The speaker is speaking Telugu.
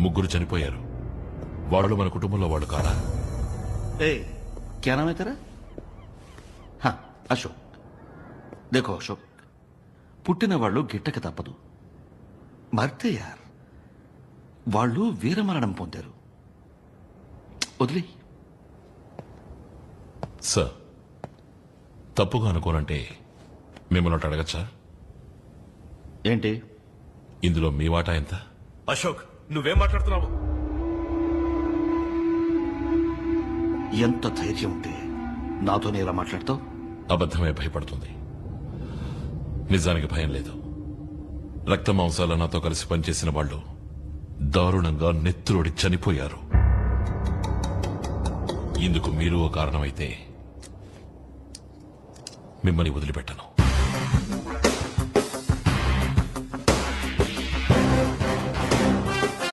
ముగ్గురు చనిపోయారు. వాళ్ళు మన కుటుంబంలో వాళ్ళు కాదా? ए क्या नाम है तेरा? हाँ అశోక్. देखो అశోక్, పుట్టిన వాళ్ళు గిట్టక తప్పదు. మర్తే యార్, వాళ్ళు వీరమరణం పొందారు. వదిలే. సార్, తప్పుగా అనుకోనంటే మిమ్మల్ని ఒకటి అడగచ్చా? ఏంటి? ఇందులో మీ వాటా ఎంత? అశోక్, నువ్వేం మాట్లాడుతున్నావు? ఎంత ధైర్యం ఉంటే నాతోనే ఇలా మాట్లాడతావు? అబద్ధమే భయపడుతుంది, నిజానికి భయం లేదు. రక్త మాంసాల నాతో కలిసి పనిచేసిన వాళ్ళు దారుణంగా నెత్తురోడి చనిపోయారు. ఇందుకు మీరు ఓ కారణమైతే మిమ్మల్ని వదిలిపెట్టను.